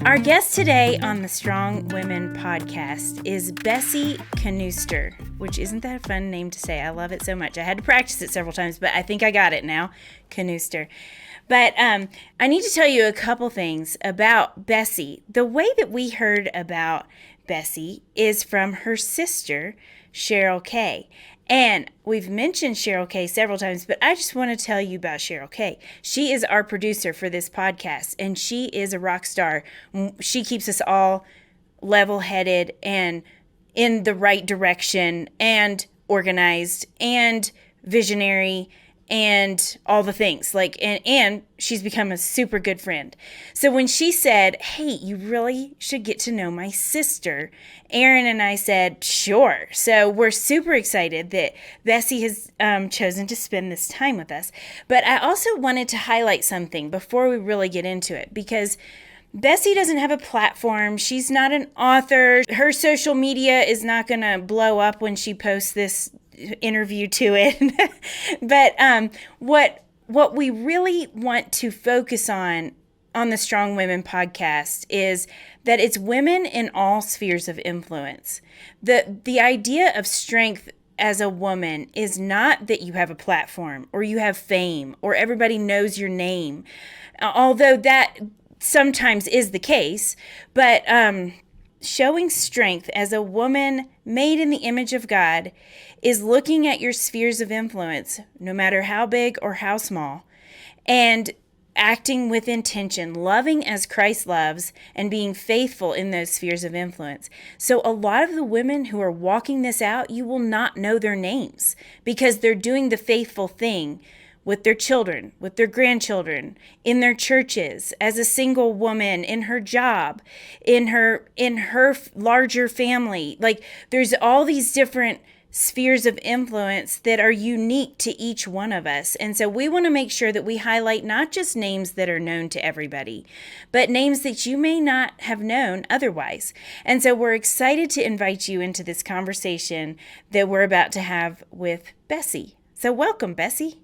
Our guest today on the Strong Women podcast is Bessie Knoester, which isn't that a fun name to say? I love it so much. I had to practice it several times, but I think I got it now, Knoester. But I need to tell you a couple things about Bessie. The way that we heard about Bessie is from her sister, Cheryl Kay. And we've mentioned Cheryl Kay several times, but I just want to tell you about Cheryl Kay. She is our producer for this podcast, and she is a rock star. She keeps us all level-headed and in the right direction and organized and visionary and all the things. And she's become a super good friend. So when she said, hey, you really should get to know my sister, Aaron and I said, sure. So we're super excited that Bessie has chosen to spend this time with us. But I also wanted to highlight something before we really get into it, because Bessie doesn't have a platform. She's not an author. Her social media is not going to blow up when she posts this interview to it. But what we really want to focus on the Strong Women podcast is that it's women in all spheres of influence. The idea of strength as a woman is not that you have a platform or you have fame or everybody knows your name, although that sometimes is the case. But showing strength as a woman made in the image of God is looking at your spheres of influence, no matter how big or how small, and acting with intention, loving as Christ loves, and being faithful in those spheres of influence. So a lot of the women who are walking this out, you will not know their names because they're doing the faithful thing with their children, with their grandchildren, in their churches, as a single woman, in her job, in her larger family. Like, there's all these different spheres of influence that are unique to each one of us. And so we want to make sure that we highlight not just names that are known to everybody, but names that you may not have known otherwise. And so we're excited to invite you into this conversation that we're about to have with Bessie. So welcome, Bessie.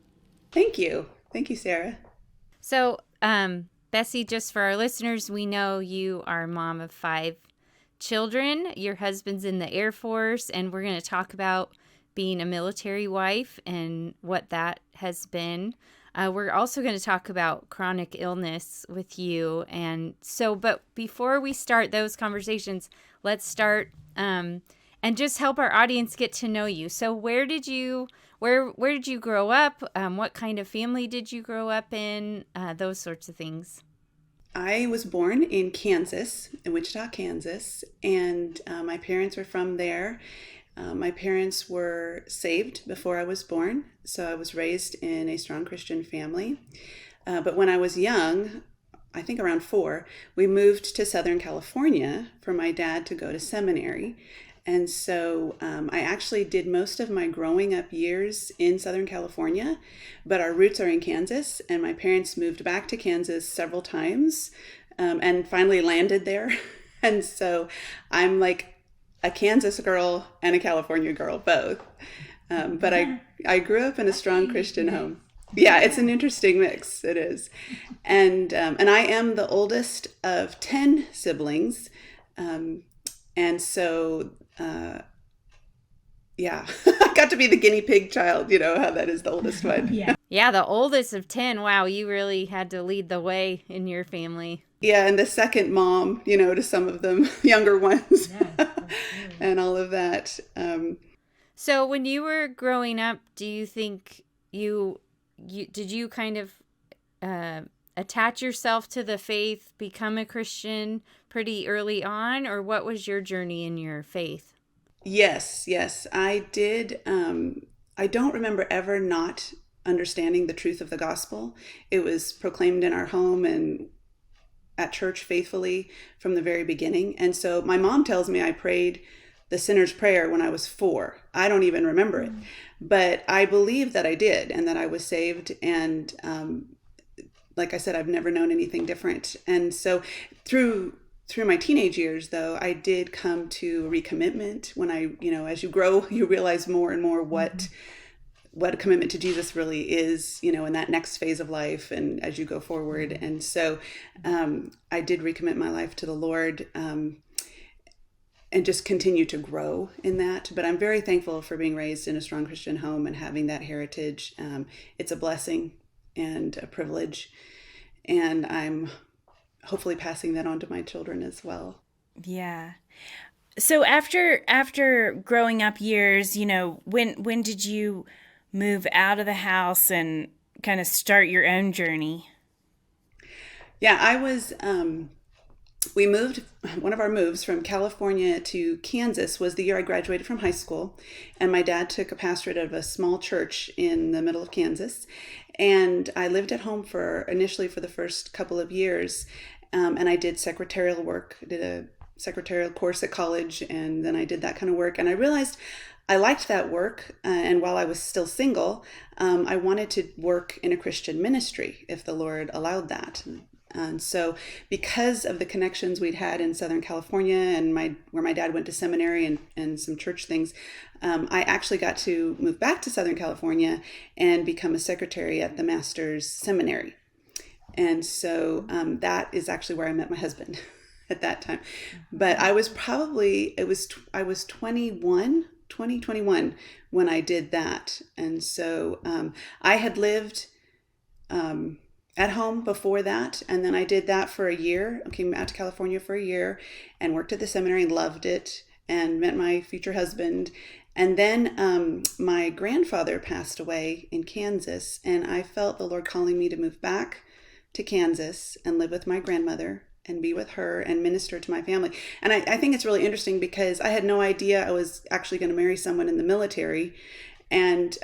Thank you. Thank you, Sarah. So, Bessie, just for our listeners, we know you are a mom of 5 children. Your husband's in the Air Force, and we're going to talk about being a military wife and what that has been. We're also going to talk about chronic illness with you. And so, but before we start those conversations, let's start and just help our audience get to know you. So where did you grow up? What kind of family did you grow up in? Those sorts of things. I was born in Kansas, in Wichita, Kansas, and my parents were from there. My parents were saved before I was born, so I was raised in a strong Christian family. But when I was young, I think around 4, we moved to Southern California for my dad to go to seminary. And so I actually did most of my growing up years in Southern California, but our roots are in Kansas, and my parents moved back to Kansas several times and finally landed there. And so I'm like a Kansas girl and a California girl, both. But I grew up in a strong Christian home. Yeah, it's an interesting mix. It is. And I am the oldest of 10 siblings. And so, yeah, I got to be the guinea pig child, you know, how that is the oldest one. Yeah, the oldest of 10. Wow, you really had to lead the way in your family. Yeah, and the second mom, you know, to some of them, younger ones, and all of that. So when you were growing up, do you think did you kind of attach yourself to the faith, become a Christian pretty early on, or what was your journey in your faith? Yes, I did. I don't remember ever not understanding the truth of the gospel. It was proclaimed in our home and at church faithfully from the very beginning. And so my mom tells me I prayed the sinner's prayer when I was 4. I don't even remember it, but I believe that I did and that I was saved. And like I said, I've never known anything different. And so through my teenage years, though, I did come to recommitment when as you grow, you realize more and more what what a commitment to Jesus really is, in that next phase of life and as you go forward. And so I did recommit my life to the Lord, and just continue to grow in that. But I'm very thankful for being raised in a strong Christian home and having that heritage. It's a blessing and a privilege. And I'm hopefully passing that on to my children as well. Yeah. So after growing up years, when did you move out of the house and kind of start your own journey? Yeah, one of our moves from California to Kansas was the year I graduated from high school, and my dad took a pastorate of a small church in the middle of Kansas, and I lived at home initially for the first couple of years, and I did secretarial work. I did a secretarial course at college, and then I did that kind of work, and I realized I liked that work, and while I was still single, I wanted to work in a Christian ministry if the Lord allowed that. And so because of the connections we'd had in Southern California and where my dad went to seminary and some church things, I actually got to move back to Southern California and become a secretary at the Master's Seminary. And so that is actually where I met my husband at that time. But I was 21 when I did that. And so I had lived at home before that, and then I did that for a year. I came out to California for a year and worked at the seminary and loved it and met my future husband. And then my grandfather passed away in Kansas, and I felt the Lord calling me to move back to Kansas and live with my grandmother and be with her and minister to my family. And I think it's really interesting because I had no idea I was actually going to marry someone in the military. And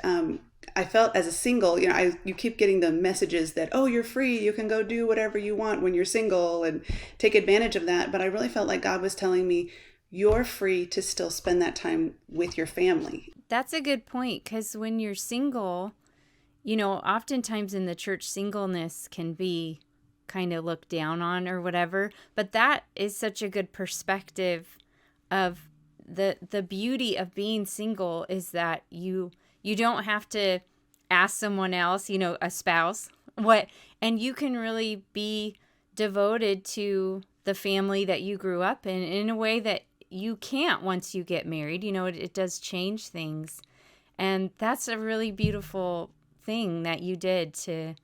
I felt as a single, you keep getting the messages that, oh, you're free, you can go do whatever you want when you're single and take advantage of that. But I really felt like God was telling me, you're free to still spend that time with your family. That's a good point, because when you're single, oftentimes in the church, singleness can be kind of looked down on or whatever. But that is such a good perspective of the beauty of being single, is that you don't have to ask someone else, a spouse, and you can really be devoted to the family that you grew up in a way that you can't once you get married. It does change things. And that's a really beautiful thing that you did to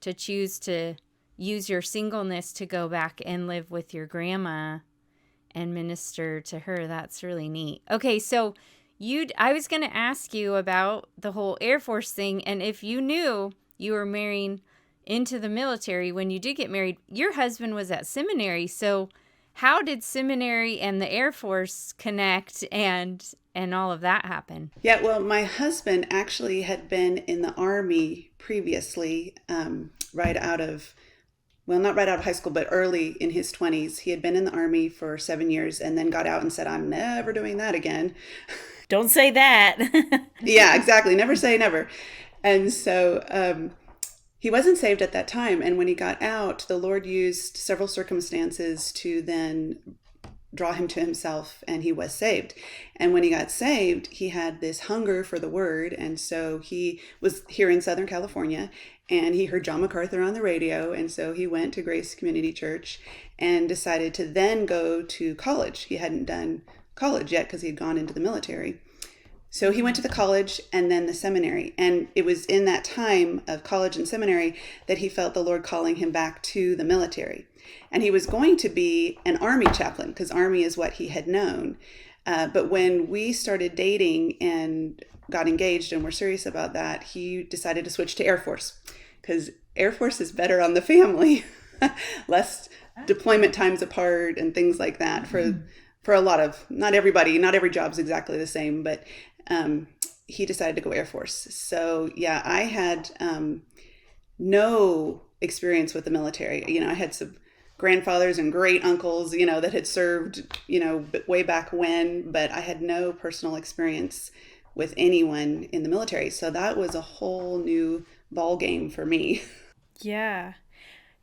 choose to use your singleness to go back and live with your grandma and minister to her. That's really neat. Okay, so I was going to ask you about the whole Air Force thing, and if you knew you were marrying into the military when you did get married. Your husband was at seminary, so how did seminary and the Air Force connect and all of that happen? Yeah, well, my husband actually had been in the Army previously, not right out of high school, but early in his 20s. He had been in the Army for 7 years and then got out and said, I'm never doing that again. Don't say that. Yeah, exactly. Never say never. And so he wasn't saved at that time. And when he got out, the Lord used several circumstances to then draw him to himself, and he was saved. And when he got saved, he had this hunger for the word. And so he was here in Southern California, and he heard John MacArthur on the radio. And so he went to Grace Community Church and decided to then go to college. He hadn't done college yet because he had gone into the military. So he went to the college and then the seminary. And it was in that time of college and seminary that he felt the Lord calling him back to the military. And he was going to be an Army chaplain because Army is what he had known. But when we started dating and got engaged and were serious about that, he decided to switch to Air Force because Air Force is better on the family, less deployment times apart and things like that for a lot of, not every job's exactly the same, but he decided to go Air Force. So yeah, I had no experience with the military. I had some grandfathers and great uncles, that had served, way back when, but I had no personal experience with anyone in the military. So that was a whole new ball game for me. Yeah.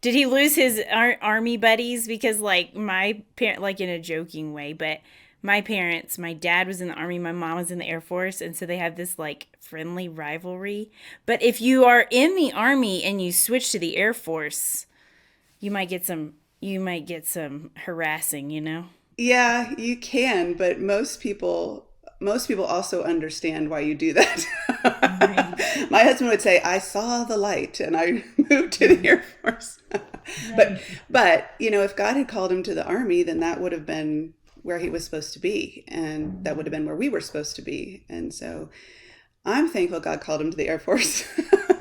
Did he lose his Army buddies? Because my parent, in a joking way, but my parents, my dad was in the Army, my mom was in the Air Force, and so they have this like friendly rivalry. But if you are in the Army and you switch to the Air Force, you might get some harassing, you know? Yeah, you can, but most people also understand why you do that. Right. My husband would say, "I saw the light and I moved to the Air Force." But if God had called him to the Army, then that would have been where he was supposed to be, and that would have been where we were supposed to be. And so I'm thankful God called him to the Air Force.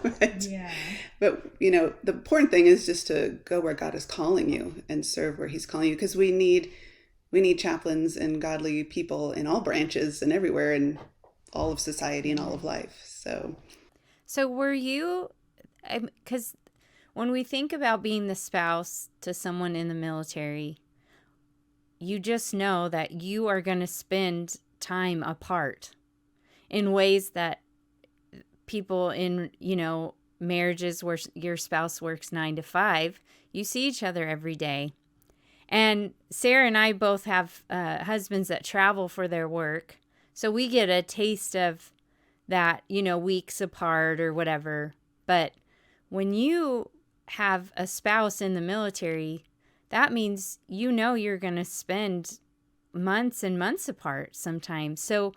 but, Yeah. but the important thing is just to go where God is calling you and serve where he's calling you, because we need chaplains and godly people in all branches and everywhere in all of society and all of life. So were you, because when we think about being the spouse to someone in the military, you just know that you are going to spend time apart in ways that people in, marriages where your spouse works 9 to 5, you see each other every day. And Sarah and I both have husbands that travel for their work. So we get a taste of that, weeks apart or whatever. But when you have a spouse in the military, that means you're going to spend months and months apart sometimes. So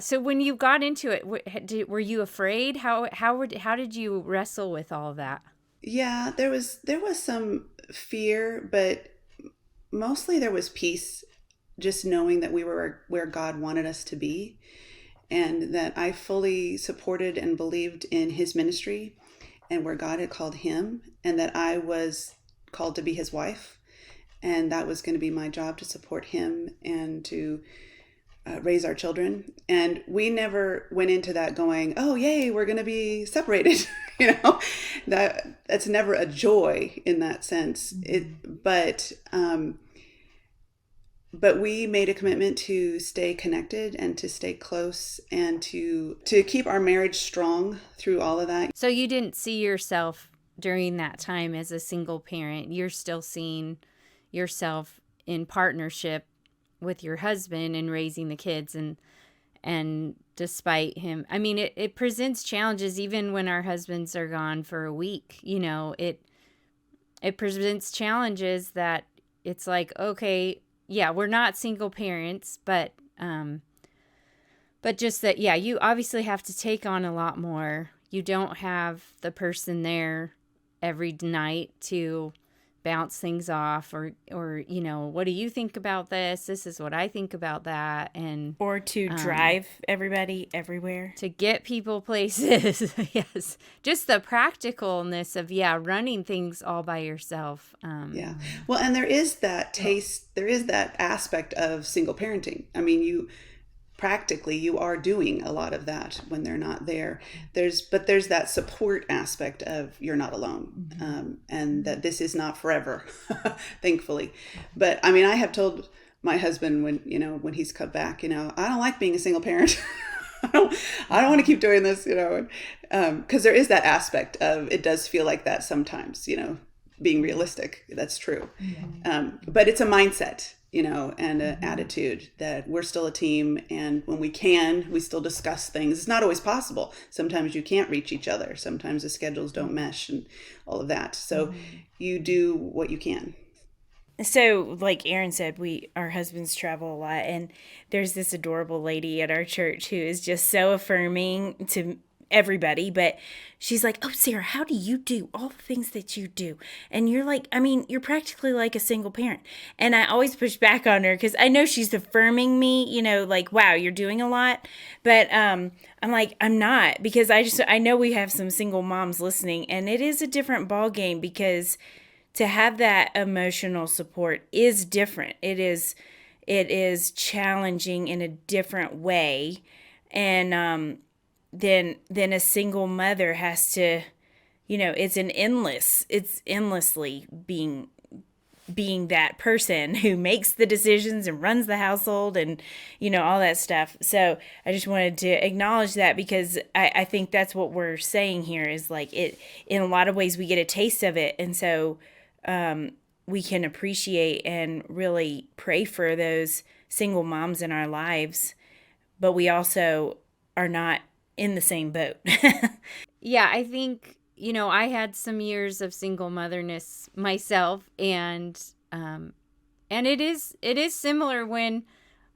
so when you got into it, were you afraid? How did you wrestle with all of that? Yeah, there was some fear, but mostly there was peace, just knowing that we were where God wanted us to be, and that I fully supported and believed in his ministry and where God had called him, and that I was called to be his wife, and that was going to be my job to support him and to raise our children. And we never went into that going, "Oh, yay, we're going to be separated." That's never a joy in that sense. But we made a commitment to stay connected and to stay close and to keep our marriage strong through all of that. So you didn't see yourself during that time as a single parent. You're still seeing yourself in partnership with your husband and raising the kids, and despite him, I mean, it presents challenges even when our husbands are gone for a week. It presents challenges that it's like, okay, yeah, we're not single parents, but just that, yeah, you obviously have to take on a lot more. You don't have the person there every night to bounce things off or what do you think about this? This is what I think about that. And Or to drive everybody everywhere. To get people places. Yes. Just the practicalness of, running things all by yourself. Yeah. Well, and there is that taste, there is that aspect of single parenting. I mean, you are doing a lot of that when they're not there. There's that support aspect of you're not alone, and that this is not forever, thankfully. But I mean, I have told my husband when he's come back, I don't like being a single parent. I don't want to keep doing this, because there is that aspect of, it does feel like that sometimes, being realistic. That's true. But it's a mindset, and an attitude that we're still a team. And when we still discuss things. It's not always possible. Sometimes you can't reach each other. Sometimes the schedules don't mesh and all of that. So you do what you can. So, like Aaron said, our husbands travel a lot, and there's this adorable lady at our church who is just so affirming to everybody, but she's like, "Oh, Sarah, how do you do all the things that you do?" And you're like, I mean, you're practically like a single parent. And I always push back on her because I know she's affirming me, like, wow, you're doing a lot. But I'm like, I'm not, because I know we have some single moms listening, and it is a different ball game, because to have that emotional support is different. It is challenging in a different way. And then a single mother has to, it's endlessly being that person who makes the decisions and runs the household and, all that stuff. So I just wanted to acknowledge that, because I think that's what we're saying here is, like, it, in a lot of ways we get a taste of it. And so, we can appreciate and really pray for those single moms in our lives, but we also are not in the same boat. Yeah, I think, I had some years of single motherness myself, and it is similar when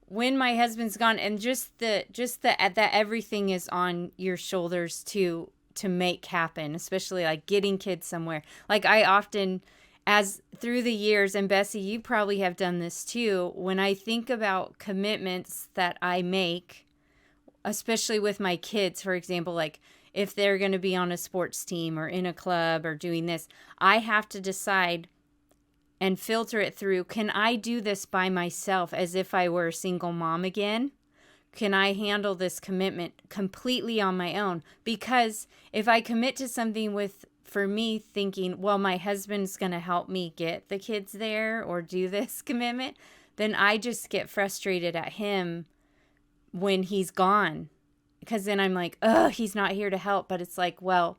my husband's gone, and just that everything is on your shoulders to make happen, especially like getting kids somewhere. Like I often, as through the years, and Bessie, you probably have done this too, when I think about commitments that I make, especially with my kids, for example, like if they're going to be on a sports team or in a club or doing this, I have to decide and filter it through, can I do this by myself as if I were a single mom again? Can I handle this commitment completely on my own? Because if I commit to something for me thinking, well, my husband's going to help me get the kids there or do this commitment, then I just get frustrated at him when he's gone. Because then I'm like, oh, he's not here to help. But it's like, well,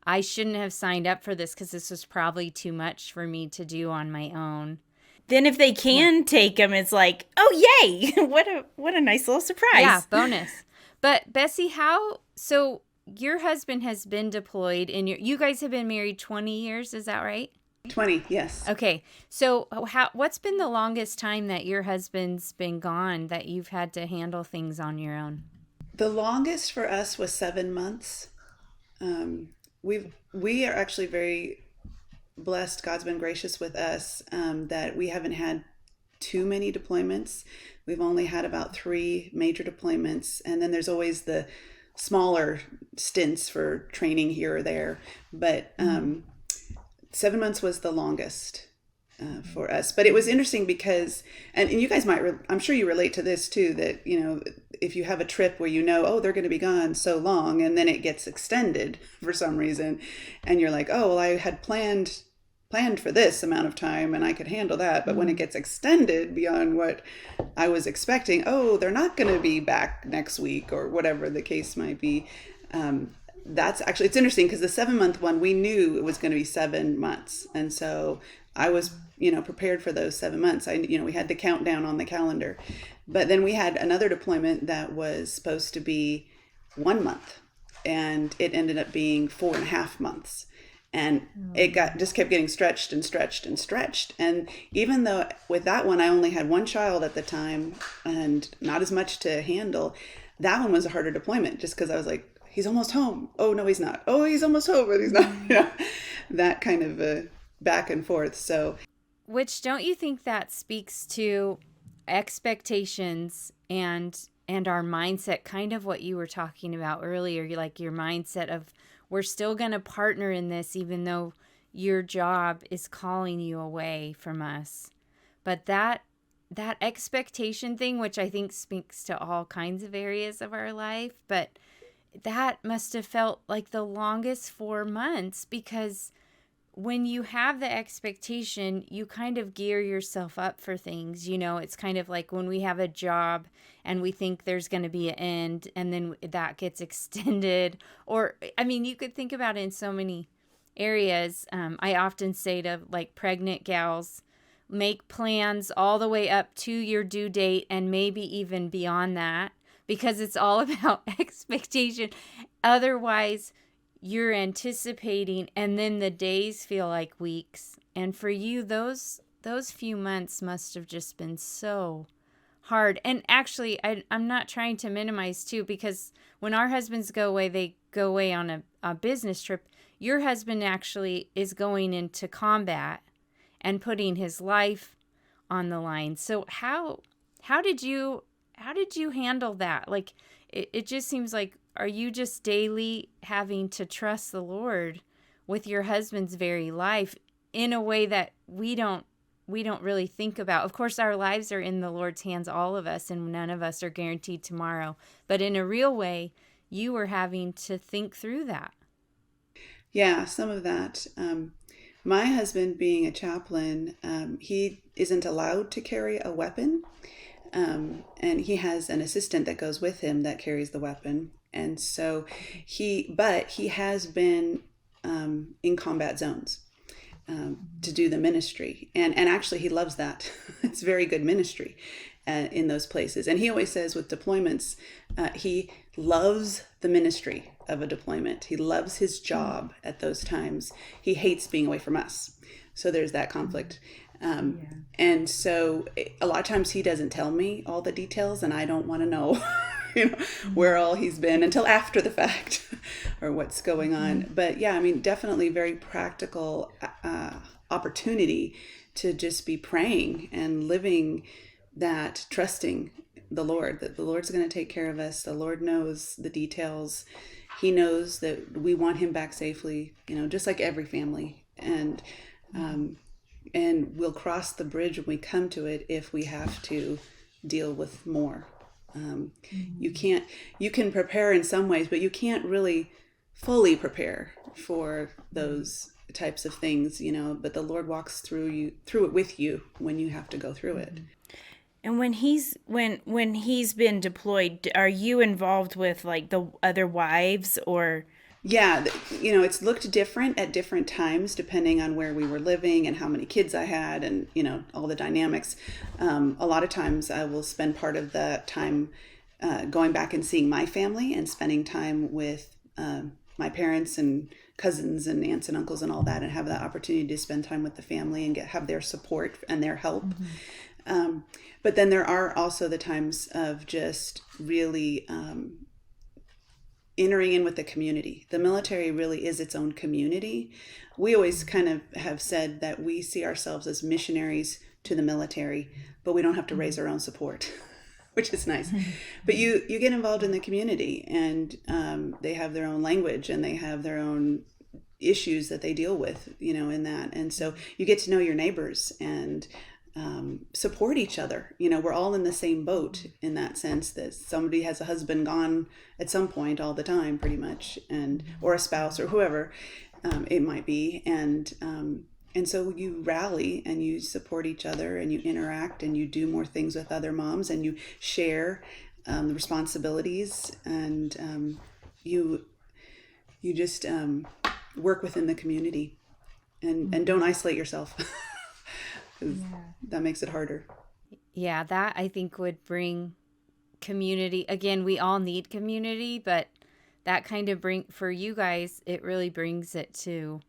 I shouldn't have signed up for this because this was probably too much for me to do on my own. Then if they can take them, it's like, oh, yay. What a nice little surprise. Yeah, bonus. But Bessie, so your husband has been deployed and you guys have been married 20 years, is that right? 20, yes. Okay. So what's been the longest time that your husband's been gone that you've had to handle things on your own? The longest for us was 7 months. We are actually very blessed. God's been gracious with us that we haven't had too many deployments. We've only had about 3 major deployments, and then there's always the smaller stints for training here or there. But 7 months was the longest for us. But it was interesting because, and you guys might, I'm sure you relate to this too, that, if you have a trip where oh, they're going to be gone so long, and then it gets extended for some reason, and you're like, oh, well, I had planned for this amount of time and I could handle that. But when it gets extended beyond what I was expecting, oh, they're not going to be back next week or whatever the case might be. That's actually, it's interesting because the 7-month one, we knew it was going to be 7 months. And so I was, prepared for those 7 months. We had the countdown on the calendar. But then we had another deployment that was supposed to be 1 month, and it ended up being 4.5 months. And it just kept getting stretched and stretched and stretched. And even though with that one, I only had 1 child at the time and not as much to handle, that one was a harder deployment just because I was like, he's almost home. Oh, no, he's not. Oh, he's almost home, but he's not. That kind of back and forth. So, which, don't you think that speaks to expectations and our mindset, kind of what you were talking about earlier, like your mindset of, we're still going to partner in this, even though your job is calling you away from us. But that expectation thing, which I think speaks to all kinds of areas of our life, but that must have felt like the longest 4 months, because when you have the expectation, you kind of gear yourself up for things. It's kind of like when we have a job and we think there's going to be an end, and then that gets extended. Or, you could think about it in so many areas. I often say to like pregnant gals, make plans all the way up to your due date and maybe even beyond that, because it's all about expectation. Otherwise, you're anticipating, and then the days feel like weeks. And for you, those few months must have just been so hard. And actually, I'm not trying to minimize too, because when our husbands go away, they go away on a business trip. Your husband actually is going into combat and putting his life on the line. So how did you handle that? Like, it just seems like, are you just daily having to trust the Lord with your husband's very life in a way that we don't really think about? Of course, our lives are in the Lord's hands, all of us, and none of us are guaranteed tomorrow. But in a real way, you were having to think through that. Yeah, some of that. My husband, being a chaplain, he isn't allowed to carry a weapon. And he has an assistant that goes with him that carries the weapon. And so he has been in combat zones. to do the ministry. And actually, he loves that. It's very good ministry in those places. And he always says with deployments, he loves the ministry of a deployment. He loves his job at those times. He hates being away from us. So there's that conflict. And so a lot of times he doesn't tell me all the details, and I don't want to know, where all he's been until after the fact or what's going on. But yeah, I mean, definitely very practical opportunity to just be praying and living that, trusting the Lord, that the Lord's going to take care of us. The Lord knows the details. He knows that we want him back safely, just like every family. And we'll cross the bridge when we come to it if we have to deal with more. You can prepare in some ways, but you can't really fully prepare for those types of things, but the Lord walks through it with you when you have to go through it. And when he's been deployed, are you involved with like the other wives or? Yeah, it's looked different at different times depending on where we were living and how many kids I had and, all the dynamics. A lot of times I will spend part of the time going back and seeing my family and spending time with my parents and cousins and aunts and uncles and all that, and have that opportunity to spend time with the family and have their support and their help. But then there are also the times of just really entering in with the community. The military really is its own community. We always kind of have said that we see ourselves as missionaries to the military, but we don't have to raise our own support, which is nice. But you get involved in the community, and they have their own language and they have their own issues that they deal with, in that. And so you get to know your neighbors and support each other. We're all in the same boat in that sense, that somebody has a husband gone at some point all the time, pretty much, or a spouse or whoever it might be. And so you rally and you support each other and you interact and you do more things with other moms and you share the responsibilities, and you just work within the community and don't isolate yourself. That makes it harder. Yeah, that I think would bring community. Again, we all need community, but that kind of for you guys, it really brings it to,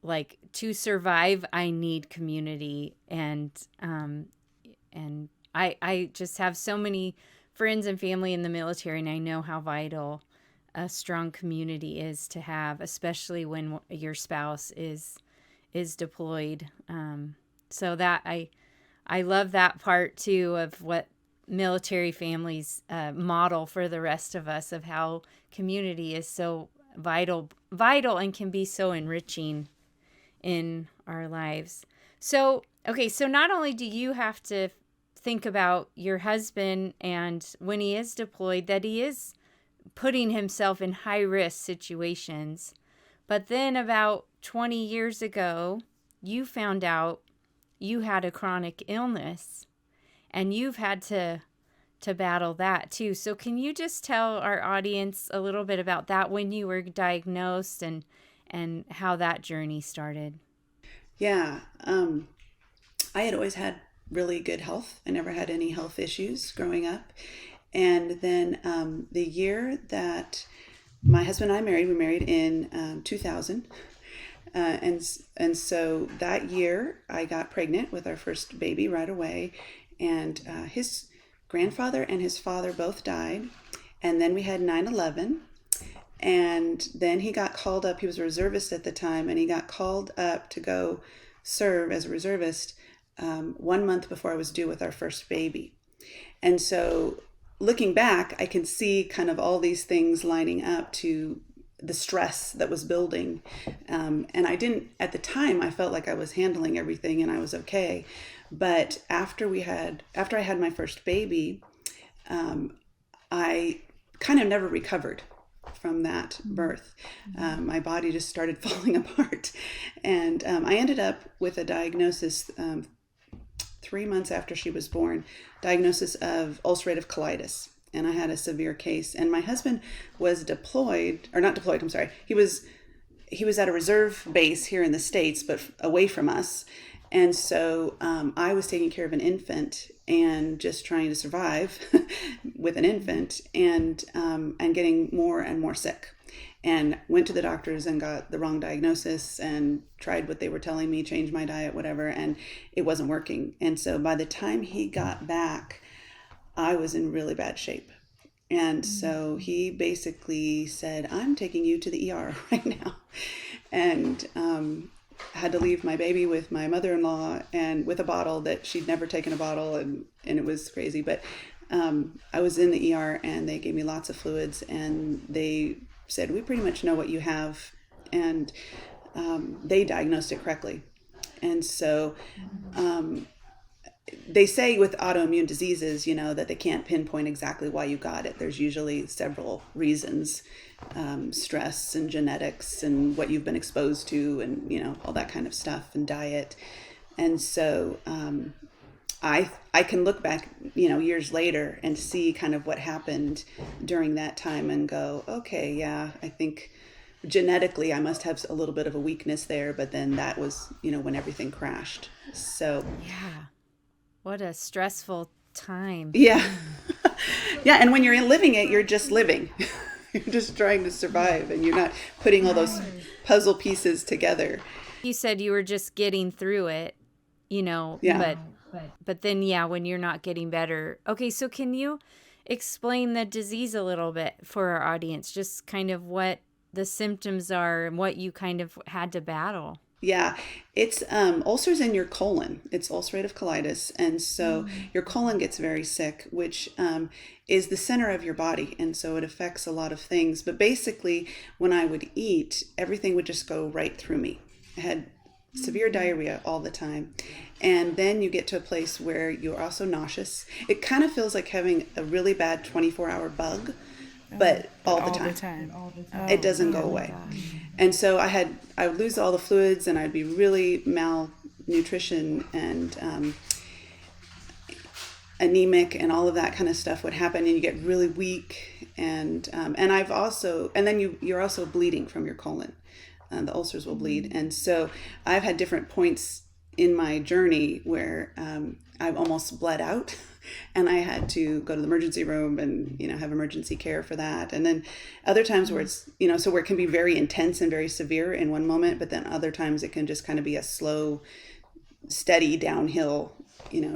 like, to survive, I need community. And I just have so many friends and family in the military, and I know how vital a strong community is to have, especially when your spouse is deployed. So that I love that part too of what military families model for the rest of us, of how community is so vital and can be so enriching in our lives. So, okay, so not only do you have to think about your husband and when he is deployed, that he is putting himself in high risk situations, but then about 20 years ago, you found out you had a chronic illness, and you've had to battle that too. So can you just tell our audience a little bit about that, when you were diagnosed and how that journey started? Yeah. I had always had really good health. I never had any health issues growing up. And then the year that my husband and I married, we married in 2000. And so that year I got pregnant with our first baby right away, and his grandfather and his father both died. And then we had 9/11, and then he got called up. He was a reservist at the time, and he got called up to go serve as a reservist 1 month before I was due with our first baby. And so looking back, I can see kind of all these things lining up to the stress that was building. And I didn't, at the time, I felt like I was handling everything and I was okay. But after I had my first baby, I kind of never recovered from that birth. My body just started falling apart. And I ended up with a diagnosis 3 months after she was born, diagnosis of ulcerative colitis. And I had a severe case. And my husband was he he was at a reserve base here in the States, but away from us. And so I was taking care of an infant and just trying to survive with an infant, and getting more and more sick. And went to the doctors and got the wrong diagnosis and tried what they were telling me, changed my diet, whatever, and it wasn't working. And so by the time he got back, I was in really bad shape. And so he basically said, I'm taking you to the ER right now. And had to leave my baby with my mother-in-law and with a bottle that she'd never taken a bottle. And it was crazy. But I was in the ER and they gave me lots of fluids, and they said, we pretty much know what you have. And they diagnosed it correctly. And so they say with autoimmune diseases, that they can't pinpoint exactly why you got it. There's usually several reasons, stress and genetics and what you've been exposed to, and, all that kind of stuff, and diet. And so I can look back, years later and see kind of what happened during that time and go, okay, yeah, I think genetically I must have a little bit of a weakness there, but then that was, when everything crashed. So yeah. What a stressful time. Yeah. Yeah. And when you're living it, you're just living. You're just trying to survive, and you're not putting all those puzzle pieces together. You said you were just getting through it, Yeah. But then, when you're not getting better. Okay, so can you explain the disease a little bit for our audience? Just kind of what the symptoms are and what you kind of had to battle. Yeah, it's ulcers in your colon. It's ulcerative colitis. And so your colon gets very sick, which is the center of your body. And so it affects a lot of things. But basically, when I would eat, everything would just go right through me. I had severe diarrhea all the time. And then you get to a place where you're also nauseous. It kind of feels like having a really bad 24-hour bug, but all the time. It doesn't go away. And so I would lose all the fluids, and I'd be really malnutrition and anemic, and all of that kind of stuff would happen, and you get really weak. And then you're also bleeding from your colon. The ulcers will bleed. And so I've had different points in my journey where I've almost bled out, and I had to go to the emergency room and, have emergency care for that. And then other times where it's, so where it can be very intense and very severe in one moment, but then other times it can just kind of be a slow, steady downhill,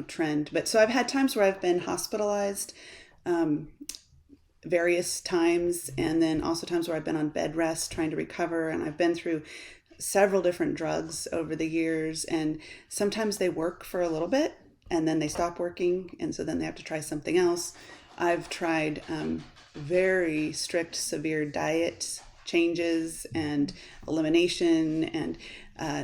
trend. But so I've had times where I've been hospitalized various times, and then also times where I've been on bed rest trying to recover. And I've been through several different drugs over the years, and sometimes they work for a little bit and then they stop working, and so then they have to try something else. I've tried very strict, severe diet changes and elimination, and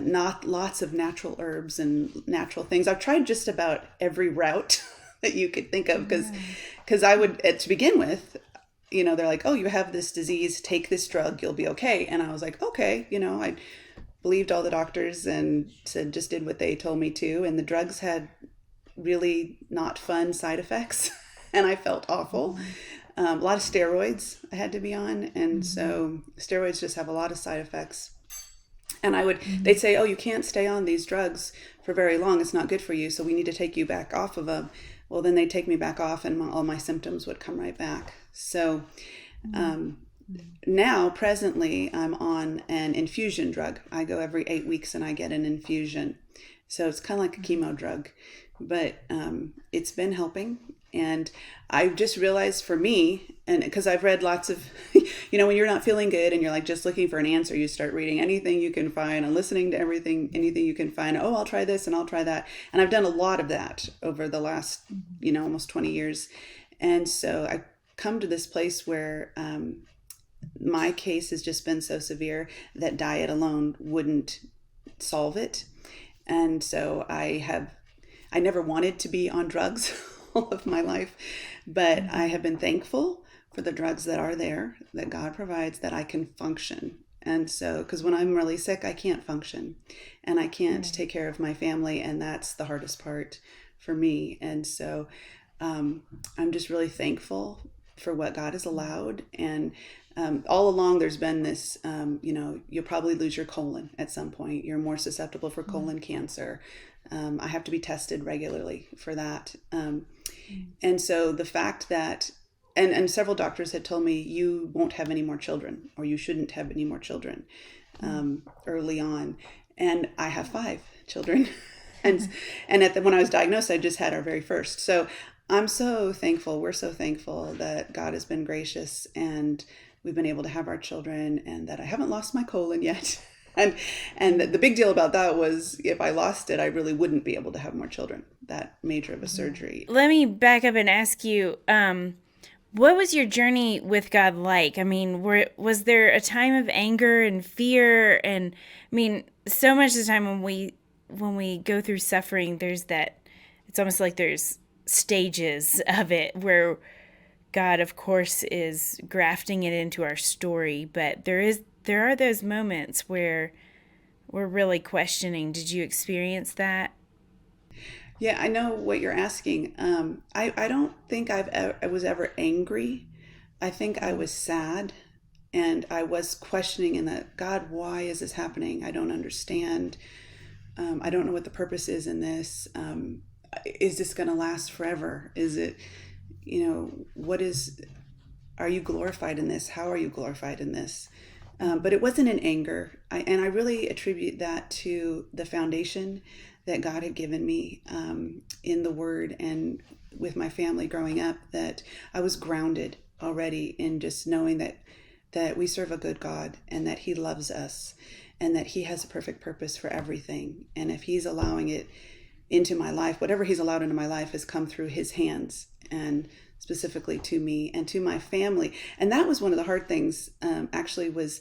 not lots of natural herbs and natural things. I've tried just about every route that you could think of, because I would, to begin with, they're like, oh, you have this disease, take this drug, you'll be okay. And I was like, okay, I believed all the doctors and just did what they told me to. And the drugs had really not fun side effects, and I felt awful. A lot of steroids I had to be on, and so steroids just have a lot of side effects. And they'd say, oh, you can't stay on these drugs for very long, it's not good for you, so we need to take you back off of them. Well, then they'd take me back off, and all my symptoms would come right back. So now, presently, I'm on an infusion drug. I go every 8 weeks and I get an infusion. So it's kind of like a chemo drug, but it's been helping. And I just realized for me, and because I've read lots of, when you're not feeling good and you're like just looking for an answer, you start reading anything you can find and listening to anything you can find. Oh, I'll try this and I'll try that. And I've done a lot of that over the last, almost 20 years. And so I come to this place where my case has just been so severe that diet alone wouldn't solve it. And so I never wanted to be on drugs all of my life, but I have been thankful for the drugs that are there, that God provides, that I can function. And so, because when I'm really sick, I can't function, and I can't take care of my family, and that's the hardest part for me. And so I'm just really thankful for what God has allowed, and all along there's been this, you'll probably lose your colon at some point. You're more susceptible for colon cancer. I have to be tested regularly for that. And so the fact that, and several doctors had told me, you won't have any more children, or you shouldn't have any more children early on. And I have 5 children. and when I was diagnosed, I just had our very first. So I'm so thankful. We're so thankful that God has been gracious and we've been able to have our children, and that I haven't lost my colon yet. And the big deal about that was, if I lost it, I really wouldn't be able to have more children. That major of a surgery. Let me back up and ask you, what was your journey with God like? I mean, was there a time of anger and fear? And I mean, so much of the time when we go through suffering, there's that, it's almost like there's stages of it where God, of course, is grafting it into our story, but there are those moments where we're really questioning. Did you experience that? Yeah, I know what you're asking. I don't think I was ever angry. I think I was sad, and I was questioning in that, God, why is this happening? I don't understand. I don't know what the purpose is in this. Is this going to last forever? Is it, are you glorified in this? How are you glorified in this? But it wasn't in anger. And I really attribute that to the foundation that God had given me in the Word and with my family growing up, that I was grounded already in just knowing that we serve a good God, and that He loves us, and that He has a perfect purpose for everything. And if He's allowing it into my life, whatever He's allowed into my life has come through His hands, and specifically to me and to my family. And that was one of the hard things, actually, was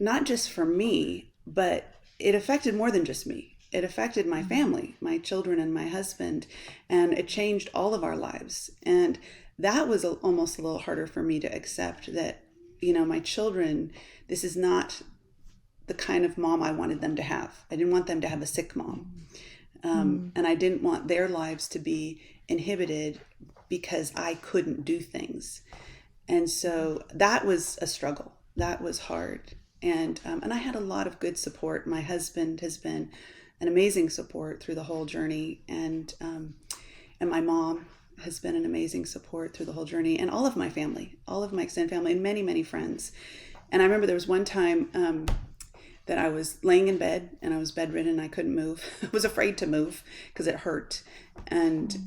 not just for me, but it affected more than just me. It affected my family, my children and my husband, and it changed all of our lives. And that was almost a little harder for me to accept, that, my children, this is not the kind of mom I wanted them to have. I didn't want them to have a sick mom. And I didn't want their lives to be inhibited because I couldn't do things. And so that was a struggle. That was hard. And I had a lot of good support. My husband has been an amazing support through the whole journey. And my mom has been an amazing support through the whole journey, and all of my family, all of my extended family, and many, many friends. And I remember there was one time that I was laying in bed, and I was bedridden and I couldn't move. I was afraid to move because it hurt. And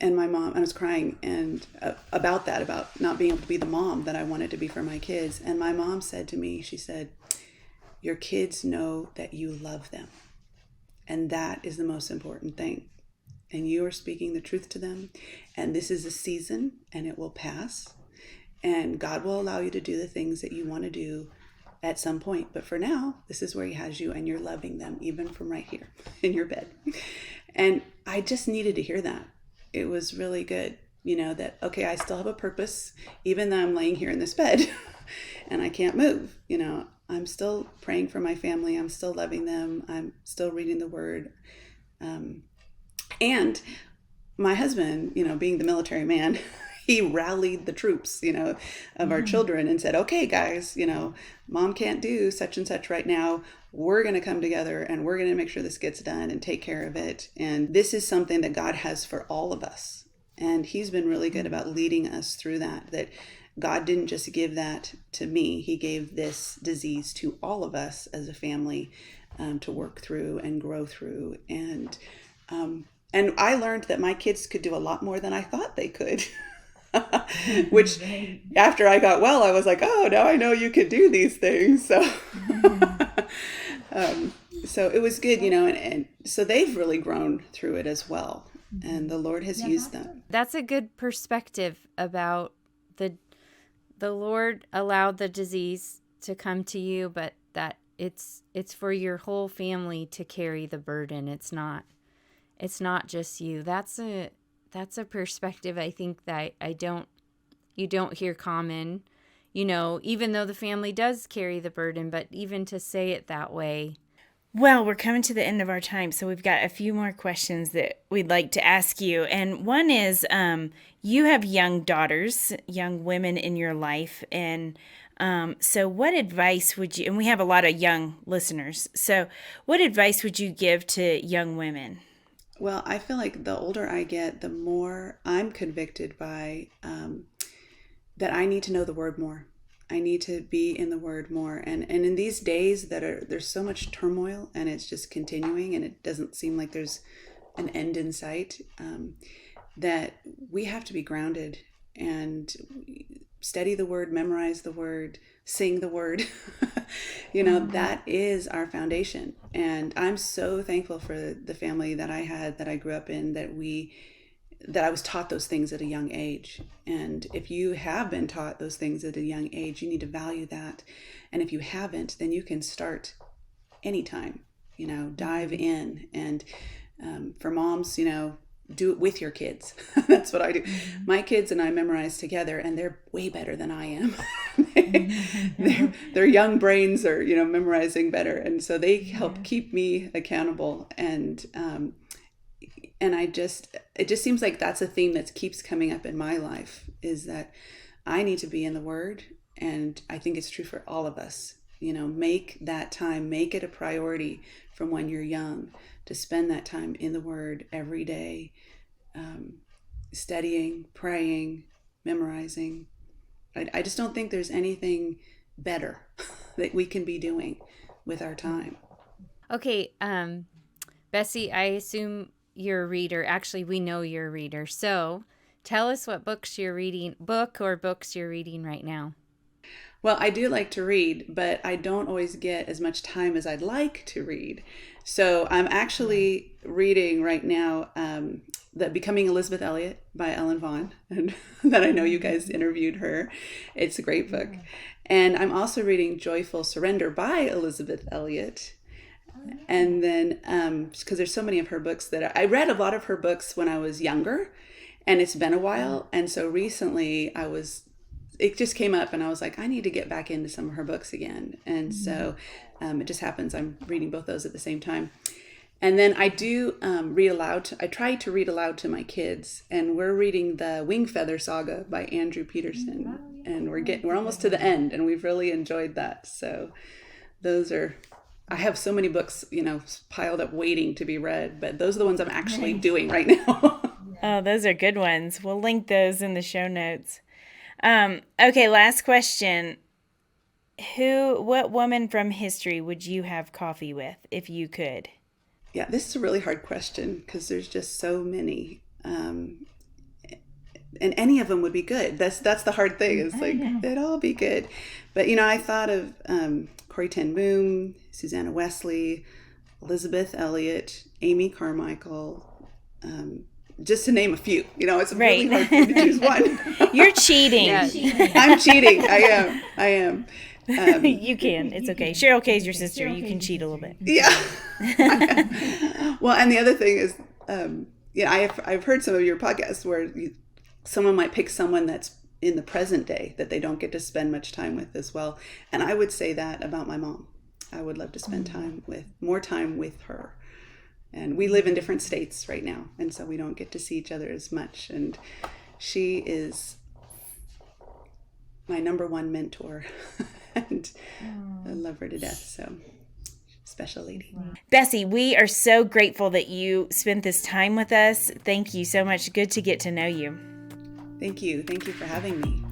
my mom, I was crying and about not being able to be the mom that I wanted to be for my kids. And my mom said to me, she said, your kids know that you love them. And that is the most important thing. And you are speaking the truth to them. And this is a season, and it will pass. And God will allow you to do the things that you want to do at some point. But for now, this is where He has you, and you're loving them, even from right here in your bed. And I just needed to hear that. It was really good, that, okay, I still have a purpose, even though I'm laying here in this bed and I can't move. I'm still praying for my family. I'm still loving them. I'm still reading the Word. And my husband, being the military man, he rallied the troops, of our children and said, okay, guys, mom can't do such and such right now. We're going to come together and we're going to make sure this gets done and take care of it. And this is something that God has for all of us. And He's been really good about leading us through that God didn't just give that to me. He gave this disease to all of us as a family to work through and grow through. And I learned that my kids could do a lot more than I thought they could. Which after I got well, I was like, oh, now I know you can do these things. So, so it was good, and so they've really grown through it as well. And the Lord has used them. That's a good perspective about the Lord allowed the disease to come to you, but that it's for your whole family to carry the burden. It's not just you. That's a perspective I think that you don't hear common, even though the family does carry the burden, but even to say it that way. Well, we're coming to the end of our time, so we've got a few more questions that we'd like to ask you. And one is, you have young daughters, young women in your life, and so what advice would you, and we have a lot of young listeners, so what advice would you give to young women? Well, I feel like the older I get, the more I'm convicted by that I need to know the word more. I need to be in the word more. And in these days there's so much turmoil and it's just continuing and it doesn't seem like there's an end in sight, that we have to be grounded and study the word, memorize the word, sing the word. That is our foundation. And I'm so thankful for the family that I had, that I grew up in, that I was taught those things at a young age. And if you have been taught those things at a young age, you need to value that. And if you haven't, then you can start anytime, dive in. And for moms, do it with your kids. That's what I do. My kids and I memorize together, and they're way better than I am. Their young brains are, memorizing better. And so they help keep me accountable. And it just seems like that's a theme that keeps coming up in my life, is that I need to be in the Word. And I think it's true for all of us. Make that time, make it a priority from when you're young to spend that time in the Word every day, studying, praying, memorizing. I just don't think there's anything better that we can be doing with our time. Okay, Bessie, I assume you're a reader. Actually, we know you're a reader. So tell us what books you're reading right now. Well, I do like to read, but I don't always get as much time as I'd like to read. So I'm actually reading right now the Becoming Elizabeth Elliot by Ellen Vaughn, and that I know you guys interviewed her. It's a great book. And I'm also reading Joyful Surrender by Elizabeth Elliot. And then, because there's so many of her books that I read a lot of her books when I was younger, and it's been a while. And so recently it just came up and I was like, I need to get back into some of her books again. And so it just happens I'm reading both those at the same time. And then I do read aloud. I try to read aloud to my kids, and we're reading the Wing Feather Saga by Andrew Peterson. And we're almost to the end, and we've really enjoyed that. So I have so many books, piled up waiting to be read, but those are the ones I'm actually doing right now. Oh, those are good ones. We'll link those in the show notes. Okay, last question. What woman from history would you have coffee with if you could? Yeah, this is a really hard question because there's just so many. And any of them would be good. That's the hard thing. It's like, they'd all be good. But, I thought of Corrie ten Boom, Susanna Wesley, Elizabeth Elliot, Amy Carmichael, just to name a few. It's really hard for me to choose one. You're cheating. I'm cheating. I am. You can. It's okay. Cheryl Kay's your sister. You can cheat a little bit. Yeah. Well, and the other thing is, I've heard some of your podcasts where someone might pick someone that's in the present day that they don't get to spend much time with as well. And I would say that about my mom. I would love to spend more time with her. And we live in different states right now, and so we don't get to see each other as much. And she is my number one mentor, and I love her to death. So, special lady. Bessie, we are so grateful that you spent this time with us. Thank you so much. Good to get to know you. Thank you. Thank you for having me.